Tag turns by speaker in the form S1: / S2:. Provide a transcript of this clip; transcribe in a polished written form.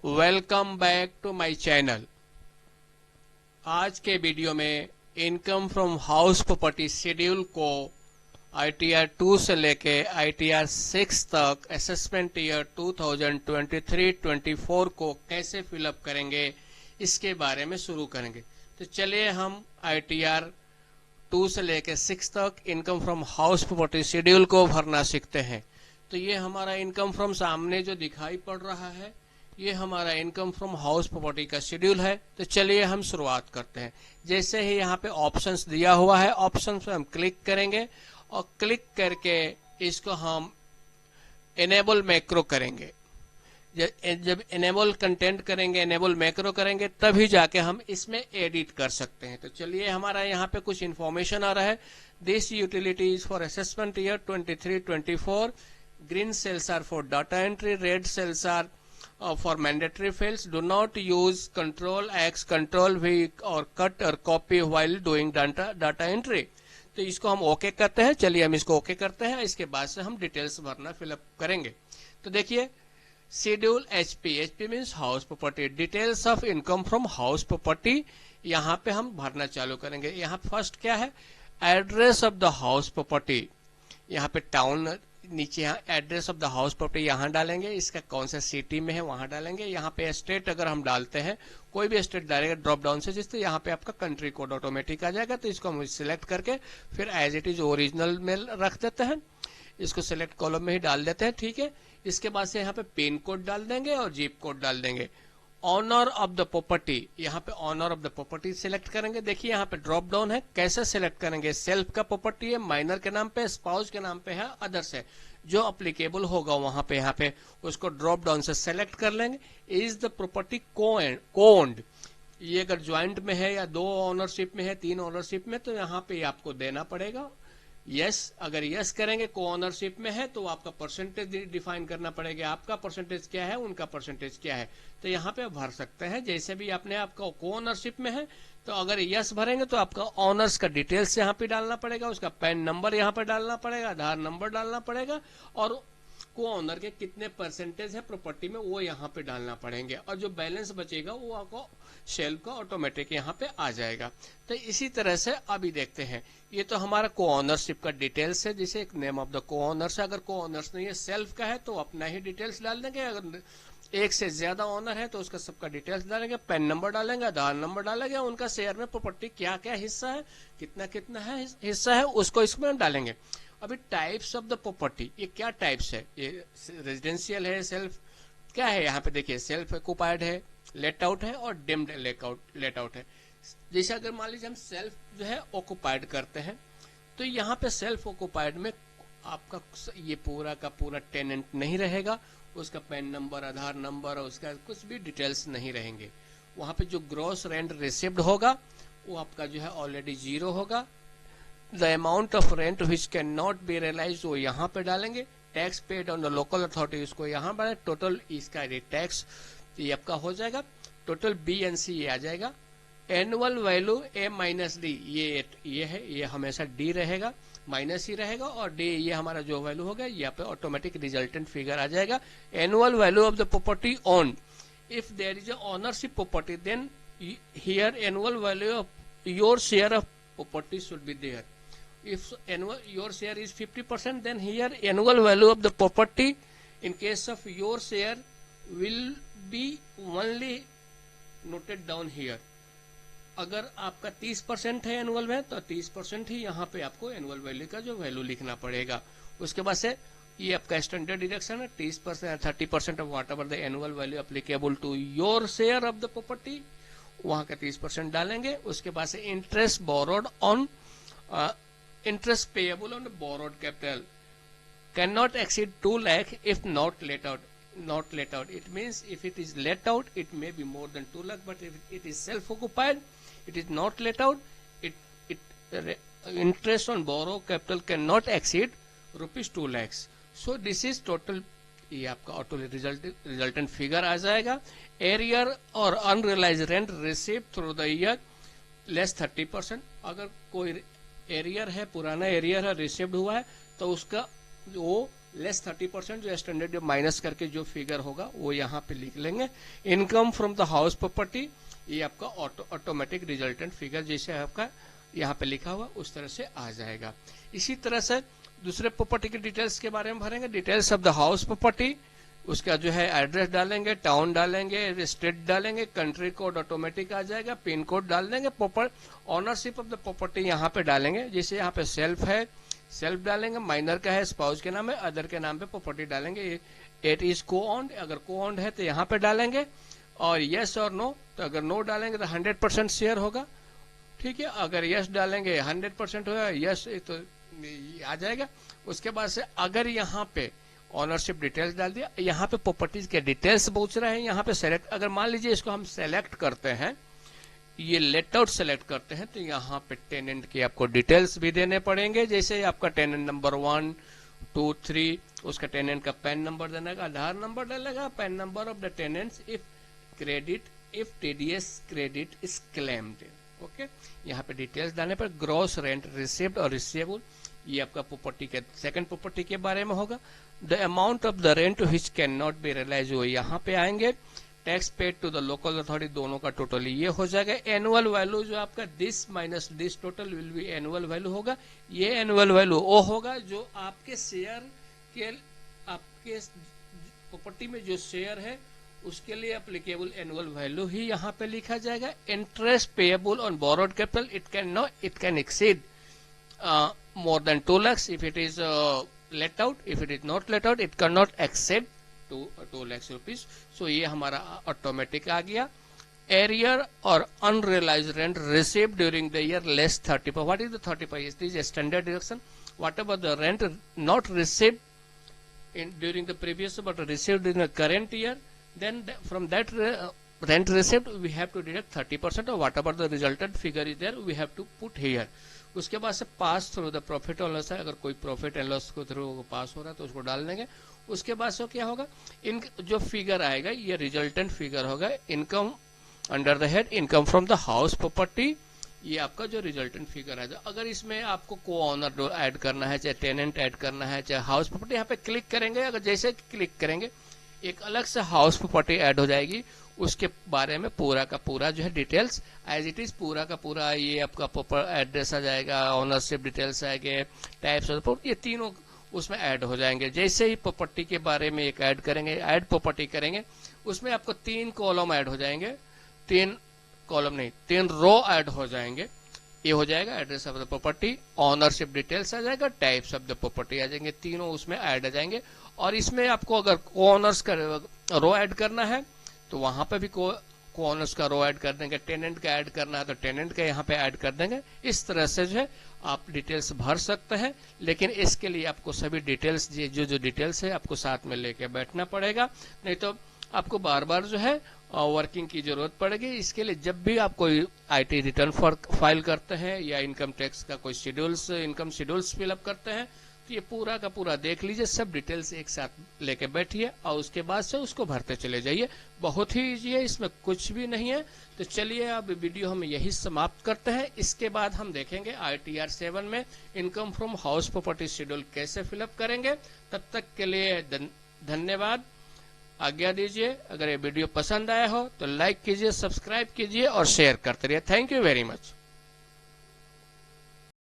S1: Welcome back to my channel. आज के video में income from house property schedule को ITR 2 से लेके ITR 6 तक असेसमेंट ईयर 2023-24 को कैसे फिलअप करेंगे इसके बारे में शुरू करेंगे। तो चलिए हम ITR 2 से लेके 6 तक income from house property schedule को भरना सीखते हैं। तो ये हमारा इनकम फ्रॉम सामने जो दिखाई पड़ रहा है ये हमारा इनकम फ्रॉम हाउस प्रॉपर्टी का शेड्यूल है। तो चलिए हम शुरुआत करते हैं। जैसे ही यहाँ पे ऑप्शंस दिया हुआ है, ऑप्शंस पे हम क्लिक करेंगे और क्लिक करके इसको हम एनेबल मैक्रो करेंगे। जब एनेबल कंटेंट करेंगे, एनेबल मैक्रो करेंगे, तभी जाके हम इसमें एडिट कर सकते हैं। तो चलिए हमारा यहाँ पे कुछ इन्फॉर्मेशन आ रहा है। This utility is for assessment year 23-24। Green cells are for data entry, red cells are for mandatory fields. Do not use Control X, Control V और cut और copy while doing data entry. तो इसको हम okay करते हैं। चलिए हम इसको ओके करते हैं। इसके बाद से हम डिटेल्स भरना फिलअप करेंगे। तो देखिए schedule HP means house property, details of income from house property यहाँ पे हम भरना चालू करेंगे। यहाँ फर्स्ट क्या है, address of the house property. यहाँ पे टाउन, नीचे यहाँ address of the house property यहाँ डालेंगे, इसका कौन सा सिटी में है वहां डालेंगे। यहाँ पे स्टेट अगर हम डालते हैं, कोई भी स्टेट डालेगा ड्रॉप डाउन से, जिससे यहाँ पे आपका कंट्री कोड ऑटोमेटिक आ जाएगा। तो इसको हम सिलेक्ट करके फिर एज इट इज ओरिजिनल में रख देते हैं। इसको सिलेक्ट कॉलम में ही डाल देते हैं, ठीक है। इसके बाद से यहाँ पे पिन कोड डाल देंगे और जिप कोड डाल देंगे। ऑनर ऑफ द प्रॉपर्टी, यहाँ पे owner of the property select करेंगे। देखिए यहाँ पे ड्रॉप डाउन है, कैसे सिलेक्ट करेंगे। सेल्फ का प्रॉपर्टी है, माइनर के नाम पे, स्पाउस के नाम पे है, अदर्स है। जो अप्लीकेबल होगा वहां पे यहाँ पे उसको ड्रॉप डाउन से सेलेक्ट कर लेंगे। इज द प्रॉपर्टी कोन्ड, ये अगर ज्वाइंट में है या 2 ओनरशिप में है, 3 ओनरशिप में, तो यहाँ पे आपको देना पड़ेगा यस। अगर यस करेंगे को ओनरशिप में है तो आपका परसेंटेज डिफाइन करना पड़ेगा। आपका परसेंटेज क्या है, उनका परसेंटेज क्या है। तो यहाँ पे भर सकते हैं जैसे भी आपने, आपका को ओनरशिप में है तो अगर यस भरेंगे तो आपका ऑनर्स का डिटेल्स यहाँ पे डालना पड़ेगा, उसका पैन नंबर यहाँ पे डालना पड़ेगा, आधार नंबर डालना पड़ेगा, और को ऑनर के कितने परसेंटेज है प्रॉपर्टी में वो यहाँ पे डालना पड़ेंगे। और जो बैलेंस बचेगा वो आपको शेल का ऑटोमेटिक यहाँ पे आ जाएगा। तो इसी तरह से अभी देखते हैं। ये तो हमारा को ऑनरशिप का डिटेल्स है, जिसे एक नेम ऑफ द को ऑनर्स है। अगर को ऑनर्स नहीं है, सेल्फ का है, तो अपना ही डिटेल्स डाल देंगे। अगर एक से ज्यादा ओनर है तो उसका सबका डिटेल्स डालेंगे, पैन नंबर डालेंगे, आधार नंबर डालेंगे, उनका शेयर में प्रॉपर्टी क्या क्या हिस्सा है, कितना कितना है हिस्सा है, उसको इसमें हम डालेंगे। अभी टाइप्स ऑफ द प्रॉपर्टी, ये क्या टाइप्स है, ये रेजिडेंशियल है, सेल्फ क्या है। यहाँ पे देखिए सेल्फ ऑक्युपाइड है, लेट आउट है, और डिम्ड लेट आउट है। जैसे अगर मान लीजिए हम सेल्फ जो है ऑक्युपाइड करते हैं, तो यहाँ पे सेल्फ ऑक्युपाइड में आपका ये पूरा का पूरा टेनेंट नहीं रहेगा, उसका पैन नंबर, आधार नंबर और उसका कुछ भी डिटेल्स नहीं रहेंगे। वहां पे जो ग्रॉस रेंट रिसीव्ड होगा वो आपका जो है ऑलरेडी 0 होगा। The amount of rent which can not be realize वो यहाँ पे डालेंगे। Tax paid on the local authority उसको यहाँ डालें। टोटल इसका टैक्स ये आपका हो जाएगा। टोटल BNC ये आ जाएगा। एनुअल वैल्यू A-D ये है, ये हमेशा D रहेगा, माइनस ही रहेगा, और D ये हमारा जो वैल्यू होगा यहाँ पे ऑटोमेटिक रिजल्टेंट फिगर आ जाएगा। Annual value of the property own, if there is a ownership property then here annual value of your share of property should be there. If your share is 50%, then here annual value of the property in case of your share will be only noted down here. अगर आपका 30% है annual में, तो 30% ही यहाँ पे आपको annual value का जो वैल्यू लिखना पड़ेगा। उसके बाद से ये आपका स्टैंडर्ड डिडक्शन है, 30% 30% of whatever the annual value applicable to your share of the property, वहां का 30% डालेंगे। उसके बाद से interest borrowed on interest payable on borrowed capital cannot exceed 2 lakh if not let out. Not let out, it means if it is let out it may be more than 2 lakh, but if it is self occupied, it is not let out, interest on borrowed capital cannot exceed rupees 2 lakhs. So this is total, ये आपका auto resultant figure आ जाएगा। Arrear और unrealise rent receive through the year less 30%। अगर कोई arrear है, पुराना arrear है, रिसीव्ड हुआ है, तो उसका वो लेस 30% जो स्टैंडर्ड माइनस करके जो फिगर होगा वो यहाँ पे लिख लेंगे। Income from the house property, ये आपका ऑटोमेटिक रिजल्टेंट फिगर जैसे आपका यहाँ पे लिखा हुआ उस तरह से आ जाएगा। इसी तरह से दूसरे प्रॉपर्टी के डिटेल्स के बारे में भरेंगे। Details of the house property, उसका जो है एड्रेस डालेंगे, टाउन डालेंगे, स्टेट डालेंगे, कंट्री कोड ऑटोमेटिक आ जाएगा, पिन कोड डाल देंगे, proper ownership of the property यहाँ पे डालेंगे। जैसे यहाँ पे सेल्फ है, सेल्फ डालेंगे, माइनर का है स्पाउस के नाम है, अदर के नाम पे प्रॉपर्टी डालेंगे। इट इज को ऑन्ड, अगर को ऑन्ड है तो यहाँ पे डालेंगे, और यस और नो, तो अगर नो डालेंगे तो 100% शेयर होगा, ठीक है। अगर यस डालेंगे 100% होगा, यस तो आ जाएगा। उसके बाद से अगर यहाँ पे ऑनरशिप डिटेल्स डाल दिया, यहाँ पे प्रॉपर्टीज के डिटेल्स पूछ रहे हैं, यहाँ पे सेलेक्ट, अगर मान लीजिए इसको हम सेलेक्ट करते हैं, ये लेट आउट सेलेक्ट करते हैं, तो यहाँ पे टेनेंट की आपको डिटेल्स भी देने पड़ेंगे। जैसे आपका टेनेंट नंबर 1, 2, 3, उसका टेनेंट का पैन नंबर देने का, आधार नंबर डालेगा, pan number of the tenants, if credit, if TDS credit is claimed, okay. यहाँ पे डिटेल्स डालने पर ग्रॉस रेंट रिसीव्ड और रिसीवेबल, ये आपका प्रॉपर्टी के सेकंड प्रॉपर्टी के बारे में होगा। The amount of the rent which can not be realize, वो यहाँ पे आएंगे। Tax paid to the local authority, दोनों का टोटल ये हो जाएगा। एनुअल वैल्यू जो आपका this minus this total will be annual value होगा। ये एनुअल वैल्यू वो होगा जो आपके शेयर के, आपके प्रॉपर्टी में जो शेयर है उसके लिए एप्लीकेबल एनुअल वैल्यू ही यहाँ पे लिखा जाएगा। Interest payable on borrowed capital, it can exceed more than 2 lakhs if it is let out, if it is not let out it cannot exceed 2 lakhs rupees। so ये हमारा automatic आ गया। Arrear और unrealised rent received during the year less 30%, what is the 30%? It is a standard deduction. What ever the rent not received in during the previous but received in the current year, then from that rent received we have to deduct 30% or whatever the resultant figure is there we have to put here। उसके बाद से pass through the profit और loss है, अगर कोई profit and loss को through pass हो रहा है तो उसको डाल देंगे। उसके बाद से क्या होगा, इन जो फिगर आएगा ये रिजल्टेंट फिगर होगा। Income under the head income from the house property, ये आपका जो रिजल्टेंट फिगर है। अगर इसमें आपको को ऑनर ऐड करना है, चाहे टेनेंट ऐड करना है, चाहे हाउस प्रॉपर्टी, यहाँ पे क्लिक करेंगे, अगर जैसे क्लिक करेंगे एक अलग से हाउस प्रॉपर्टी ऐड हो जाएगी। उसके बारे में पूरा का पूरा जो है डिटेल्स एज इट इज पूरा का पूरा, ये आपका प्रॉपर एड्रेस आ जाएगा, ओनरशिप डिटेल्स आएंगे, टाइप्स ऑफ प्रॉपर्टी, ये तीनों उसमें ऐड हो जाएंगे। जैसे ही प्रॉपर्टी के बारे में एक ऐड करेंगे, ऐड प्रॉपर्टी करेंगे, उसमें आपको 3 कॉलम ऐड हो जाएंगे, 3 कॉलम नहीं 3 रो ऐड हो जाएंगे। ये हो जाएगा address of the property, ownership details आ जाएगा, टाइप्स ऑफ द प्रॉपर्टी आ जाएंगे, तीनों उसमें ऐड आ जाएंगे। और इसमें आपको अगर को ओनर्स का रो ऐड करना है तो वहां पे भी को ओनर्स का रो ऐड कर देंगे। टेनेंट का ऐड करना है तो टेनेंट का यहाँ पे ऐड कर देंगे। इस तरह से जो है आप डिटेल्स भर सकते हैं, लेकिन इसके लिए आपको सभी डिटेल्स जो डिटेल्स है आपको साथ में लेके बैठना पड़ेगा, नहीं तो आपको बार बार जो है वर्किंग की जरूरत पड़ेगी। इसके लिए जब भी आप कोई आईटी रिटर्न फाइल करते हैं या इनकम टैक्स का कोई शेड्यूल्स, इनकम शेड्यूल्स फिलअप करते हैं, तो ये पूरा का पूरा देख लीजिए, सब डिटेल्स एक साथ लेके बैठिए और उसके बाद से उसको भरते चले जाइए। बहुत ही इजी है, इसमें कुछ भी नहीं है। तो चलिए अब वीडियो हम यही समाप्त करते हैं। इसके बाद हम देखेंगे ITR 7 में income from house property schedule कैसे फिलअप करेंगे। तब तक के लिए धन्यवाद, आज्ञा दीजिए। अगर ये वीडियो पसंद आया हो तो लाइक कीजिए, सब्सक्राइब कीजिए और शेयर करते रहिए। Thank you very much.